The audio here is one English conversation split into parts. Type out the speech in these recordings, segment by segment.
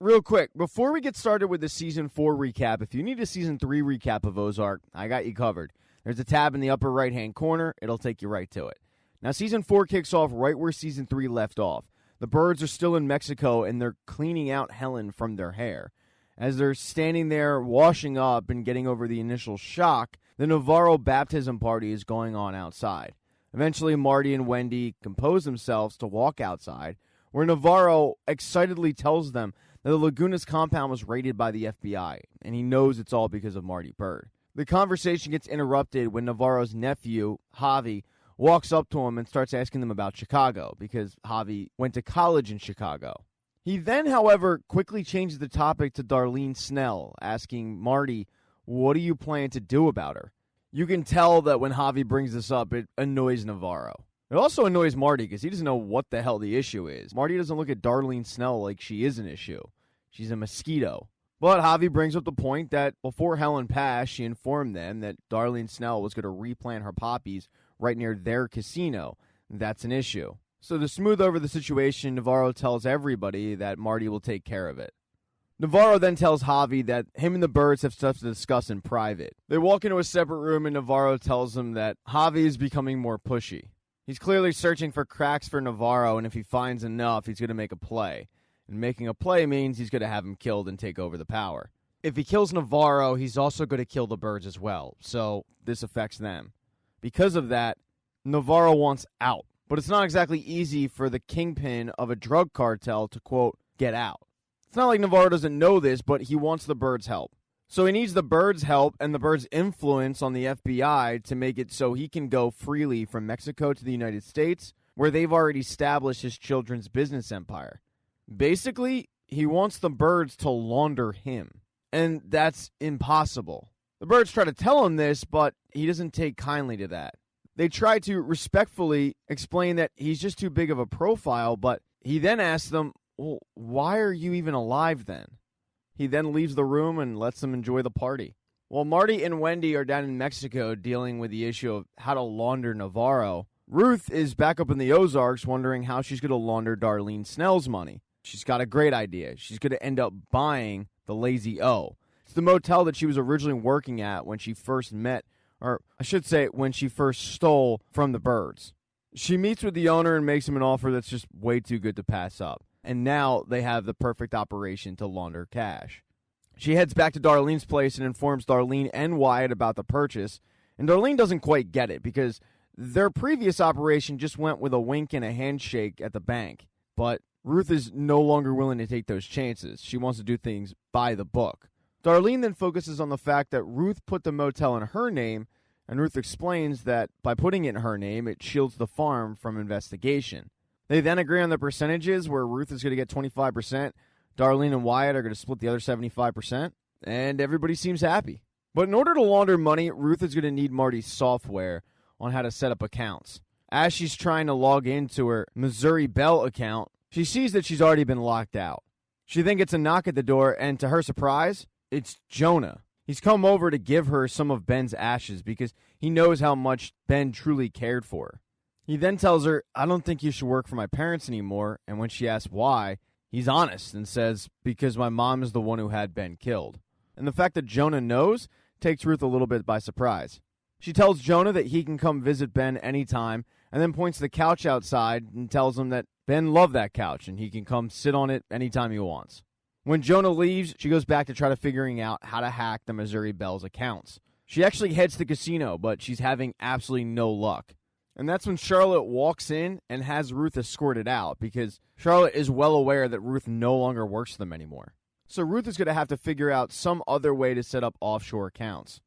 Real quick, before we get started with the Season 4 recap, if you need a Season 3 recap of Ozark, I got you covered. There's a tab in the upper right-hand corner. It'll take you right to it. Now, Season 4 kicks off right where Season 3 left off. The birds are still in Mexico, and they're cleaning out Helen from their hair. As they're standing there washing up and getting over the initial shock, the Navarro baptism party is going on outside. Eventually, Marty and Wendy compose themselves to walk outside, where Navarro excitedly tells them that the Lagunas compound was raided by the FBI, and he knows it's all because of Marty Byrde. The conversation gets interrupted when Navarro's nephew, Javi, walks up to him and starts asking them about Chicago, because Javi went to college in Chicago. He then, however, quickly changes the topic to Darlene Snell, asking Marty, what do you plan to do about her? You can tell that when Javi brings this up, it annoys Navarro. It also annoys Marty because he doesn't know what the hell the issue is. Marty doesn't look at Darlene Snell like she is an issue. She's a mosquito. But Javi brings up the point that before Helen passed, she informed them that Darlene Snell was going to replant her poppies right near their casino. That's an issue. So to smooth over the situation, Navarro tells everybody that Marty will take care of it. Navarro then tells Javi that him and the birds have stuff to discuss in private. They walk into a separate room and Navarro tells him that Javi is becoming more pushy. He's clearly searching for cracks for Navarro, and if he finds enough, he's going to make a play. And making a play means he's going to have him killed and take over the power. If he kills Navarro, he's also going to kill the birds as well, so this affects them. Because of that, Navarro wants out. But it's not exactly easy for the kingpin of a drug cartel to, quote, get out. It's not like Navarro doesn't know this, but he wants the birds' help. So he needs the birds' help and the birds' influence on the FBI to make it so he can go freely from Mexico to the United States, where they've already established his children's business empire. Basically, he wants the birds to launder him, and that's impossible. The birds try to tell him this, but he doesn't take kindly to that. They try to respectfully explain that he's just too big of a profile, but he then asks them, well, why are you even alive then? He then leaves the room and lets them enjoy the party. While Marty and Wendy are down in Mexico dealing with the issue of how to launder Navarro, Ruth is back up in the Ozarks wondering how she's going to launder Darlene Snell's money. She's got a great idea. She's going to end up buying the Lazy O. It's the motel that she was originally working at when she first met, or I should say when she first stole from the birds. She meets with the owner and makes him an offer that's just way too good to pass up. And now they have the perfect operation to launder cash. She heads back to Darlene's place and informs Darlene and Wyatt about the purchase. And Darlene doesn't quite get it because their previous operation just went with a wink and a handshake at the bank. But Ruth is no longer willing to take those chances. She wants to do things by the book. Darlene then focuses on the fact that Ruth put the motel in her name, and Ruth explains that by putting it in her name, it shields the farm from investigation. They then agree on the percentages where Ruth is going to get 25%, Darlene and Wyatt are going to split the other 75%, and everybody seems happy. But in order to launder money, Ruth is going to need Marty's software on how to set up accounts. As she's trying to log into her Missouri Bell account, she sees that she's already been locked out. She then gets a knock at the door, and to her surprise, it's Jonah. He's come over to give her some of Ben's ashes because he knows how much Ben truly cared for her. He then tells her, I don't think you should work for my parents anymore, and when she asks why, he's honest and says, because my mom is the one who had Ben killed. And the fact that Jonah knows takes Ruth a little bit by surprise. She tells Jonah that he can come visit Ben anytime, and then points to the couch outside and tells him that Ben loved that couch and he can come sit on it anytime he wants. When Jonah leaves, she goes back to try to figuring out how to hack the Missouri Bell's accounts. She actually heads to the casino, but she's having absolutely no luck. And that's when Charlotte walks in and has Ruth escorted out because Charlotte is well aware that Ruth no longer works for them anymore. So Ruth is going to have to figure out some other way to set up offshore accounts.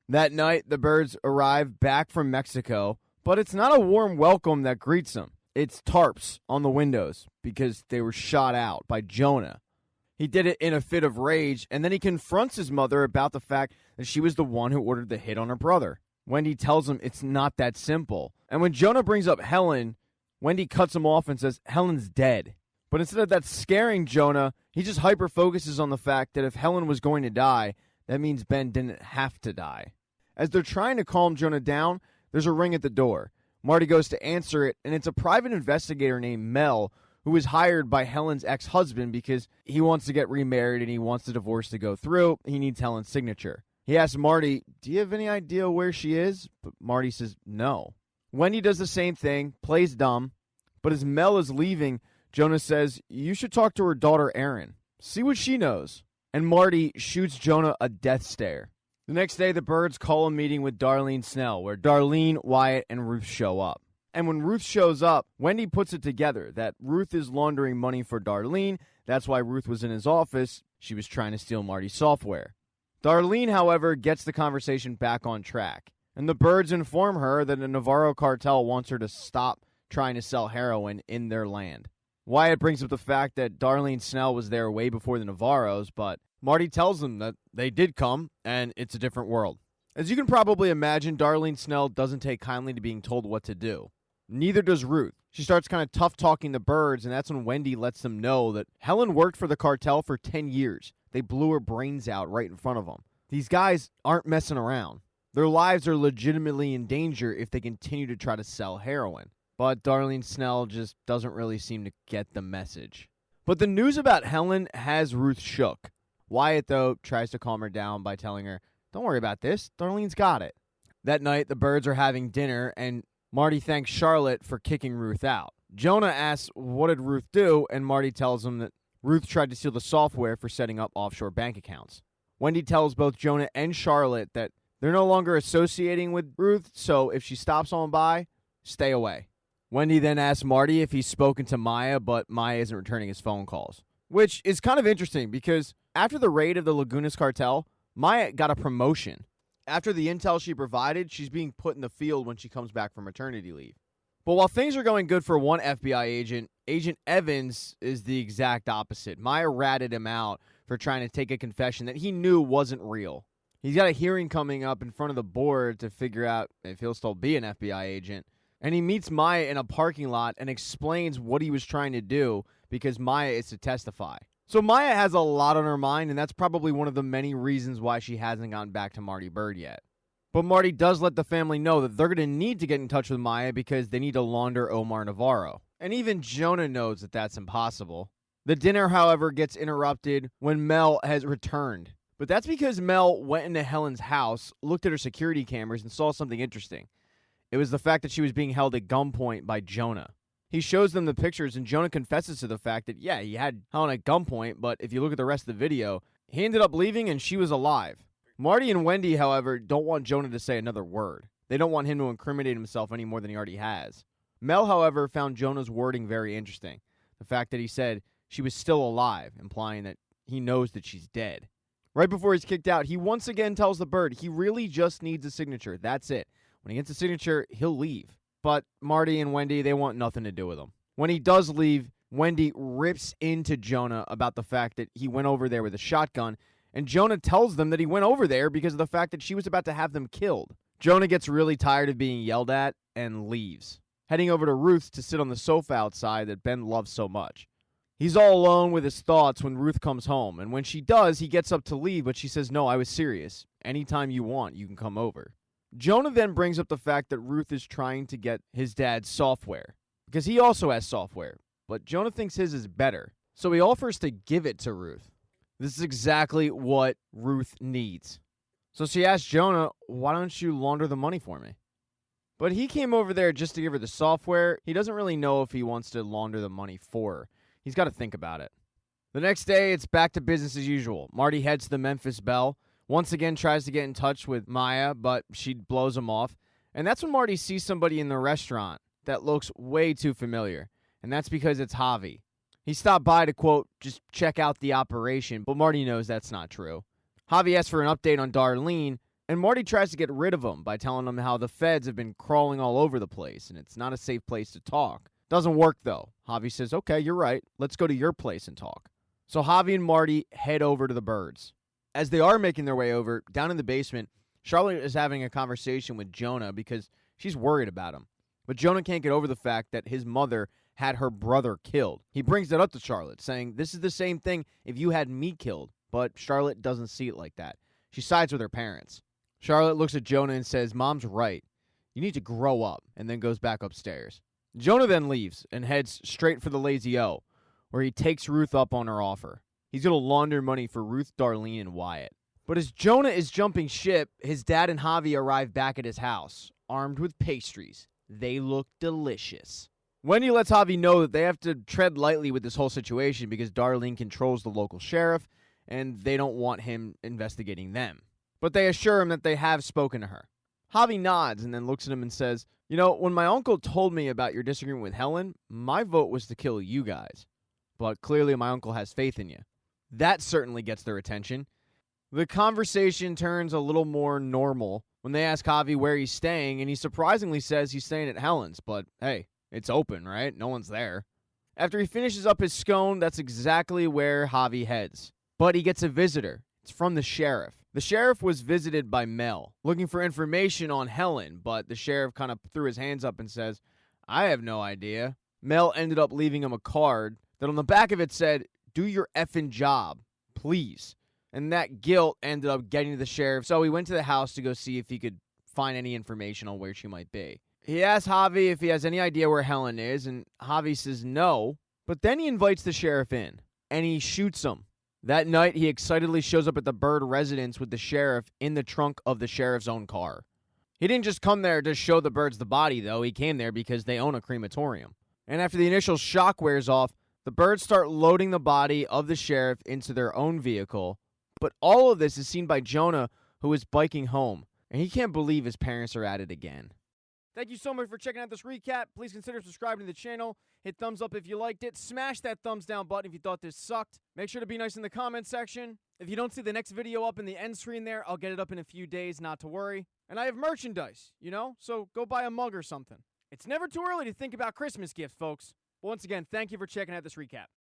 That night, the birds arrive back from Mexico, but it's not a warm welcome that greets them. It's tarps on the windows because they were shot out by Jonah. He did it in a fit of rage, and then he confronts his mother about the fact that she was the one who ordered the hit on her brother. Wendy tells him it's not that simple. And when Jonah brings up Helen, Wendy cuts him off and says, Helen's dead. But instead of that scaring Jonah, he just hyper-focuses on the fact that if Helen was going to die, that means Ben didn't have to die. As they're trying to calm Jonah down, there's a ring at the door. Marty goes to answer it, and it's a private investigator named Mel who was hired by Helen's ex-husband because he wants to get remarried and he wants the divorce to go through. He needs Helen's signature. He asks Marty, do you have any idea where she is? But Marty says no. Wendy does the same thing, plays dumb, but as Mel is leaving, Jonah says, you should talk to her daughter Erin. See what she knows. And Marty shoots Jonah a death stare. The next day, the Birds call a meeting with Darlene Snell, where Darlene, Wyatt, and Ruth show up. And when Ruth shows up, Wendy puts it together that Ruth is laundering money for Darlene. That's why Ruth was in his office. She was trying to steal Marty's software. Darlene, however, gets the conversation back on track. And the Birds inform her that the Navarro cartel wants her to stop trying to sell heroin in their land. Wyatt brings up the fact that Darlene Snell was there way before the Navarros, but Marty tells them that they did come, and it's a different world. As you can probably imagine, Darlene Snell doesn't take kindly to being told what to do. Neither does Ruth. She starts kind of tough-talking the Birds, and that's when Wendy lets them know that Helen worked for the cartel for 10 years. They blew her brains out right in front of them. These guys aren't messing around. Their lives are legitimately in danger if they continue to try to sell heroin. But Darlene Snell just doesn't really seem to get the message. But the news about Helen has Ruth shook. Wyatt, though, tries to calm her down by telling her, don't worry about this, Darlene's got it. That night, the Birds are having dinner, and Marty thanks Charlotte for kicking Ruth out. Jonah asks, what did Ruth do? And Marty tells him that Ruth tried to steal the software for setting up offshore bank accounts. Wendy tells both Jonah and Charlotte that they're no longer associating with Ruth, so if she stops on by, stay away. Wendy then asks Marty if he's spoken to Maya, but Maya isn't returning his phone calls. Which is kind of interesting because after the raid of the Lagunas cartel, Maya got a promotion. After the intel she provided, she's being put in the field when she comes back from maternity leave. But while things are going good for one FBI agent, Agent Evans is the exact opposite. Maya ratted him out for trying to take a confession that he knew wasn't real. He's got a hearing coming up in front of the board to figure out if he'll still be an FBI agent. And he meets Maya in a parking lot and explains what he was trying to do because Maya is to testify. So Maya has a lot on her mind, and that's probably one of the many reasons why she hasn't gotten back to Marty Bird yet. But Marty does let the family know that they're going to need to get in touch with Maya because they need to launder Omar Navarro. And even Jonah knows that that's impossible. The dinner, however, gets interrupted when Mel has returned. But that's because Mel went into Helen's house, looked at her security cameras, and saw something interesting. It was the fact that she was being held at gunpoint by Jonah. He shows them the pictures, and Jonah confesses to the fact that, yeah, he had Helen at gunpoint, but if you look at the rest of the video, he ended up leaving and she was alive. Marty and Wendy, however, don't want Jonah to say another word. They don't want him to incriminate himself any more than he already has. Mel, however, found Jonah's wording very interesting. The fact that he said she was still alive, implying that he knows that she's dead. Right before he's kicked out, he once again tells the Bird he really just needs a signature. That's it. When he gets a signature, he'll leave. But Marty and Wendy, they want nothing to do with him. When he does leave, Wendy rips into Jonah about the fact that he went over there with a shotgun, and Jonah tells them that he went over there because of the fact that she was about to have them killed. Jonah gets really tired of being yelled at and leaves, heading over to Ruth's to sit on the sofa outside that Ben loves so much. He's all alone with his thoughts when Ruth comes home, and when she does, he gets up to leave, but she says, no, I was serious. Anytime you want, you can come over. Jonah then brings up the fact that Ruth is trying to get his dad's software, because he also has software, but Jonah thinks his is better, so he offers to give it to Ruth. This is exactly what Ruth needs. So she asks Jonah, why don't you launder the money for me? But he came over there just to give her the software. He doesn't really know if he wants to launder the money for her. He's got to think about it. The next day, it's back to business as usual. Marty heads to the Memphis Belle. Once again tries to get in touch with Maya, but she blows him off. And that's when Marty sees somebody in the restaurant that looks way too familiar. And that's because it's Javi. He stopped by to, quote, just check out the operation, but Marty knows that's not true. Javi asks for an update on Darlene, and Marty tries to get rid of him by telling him how the feds have been crawling all over the place, and it's not a safe place to talk. Doesn't work, though. Javi says, okay, you're right. Let's go to your place and talk. So Javi and Marty head over to the Birds. As they are making their way over, down in the basement, Charlotte is having a conversation with Jonah because she's worried about him. But Jonah can't get over the fact that his mother had her brother killed. He brings that up to Charlotte, saying, this is the same thing if you had me killed. But Charlotte doesn't see it like that. She sides with her parents. Charlotte looks at Jonah and says, Mom's right. You need to grow up, and then goes back upstairs. Jonah then leaves and heads straight for the Lazy O, where he takes Ruth up on her offer. He's going to launder money for Ruth, Darlene, and Wyatt. But as Jonah is jumping ship, his dad and Javi arrive back at his house, armed with pastries. They look delicious. Wendy lets Javi know that they have to tread lightly with this whole situation because Darlene controls the local sheriff, and they don't want him investigating them. But they assure him that they have spoken to her. Javi nods and then looks at him and says, "You know, when my uncle told me about your disagreement with Helen, my vote was to kill you guys. But clearly my uncle has faith in you." That certainly gets their attention. The conversation turns a little more normal when they ask Javi where he's staying, and he surprisingly says he's staying at Helen's, but hey, it's open, right? No one's there. After he finishes up his scone, that's exactly where Javi heads. But he gets a visitor. It's from the sheriff. The sheriff was visited by Mel, looking for information on Helen, but the sheriff kind of threw his hands up and says, "I have no idea." Mel ended up leaving him a card that on the back of it said, "Do your effing job, please." And that guilt ended up getting to the sheriff, so he went to the house to go see if he could find any information on where she might be. He asks Javi if he has any idea where Helen is, and Javi says no, but then he invites the sheriff in, and he shoots him. That night, he excitedly shows up at the Bird residence with the sheriff in the trunk of the sheriff's own car. He didn't just come there to show the Birds the body, though. He came there because they own a crematorium. And after the initial shock wears off, the Birds start loading the body of the sheriff into their own vehicle. But all of this is seen by Jonah, who is biking home, and he can't believe his parents are at it again. Thank you so much for checking out this recap. Please consider subscribing to the channel. Hit thumbs up if you liked it. Smash that thumbs down button if you thought this sucked. Make sure to be nice in the comments section. If you don't see the next video up in the end screen there, I'll get it up in a few days, not to worry. And I have merchandise, so go buy a mug or something. It's never too early to think about Christmas gifts, folks. But once again, thank you for checking out this recap.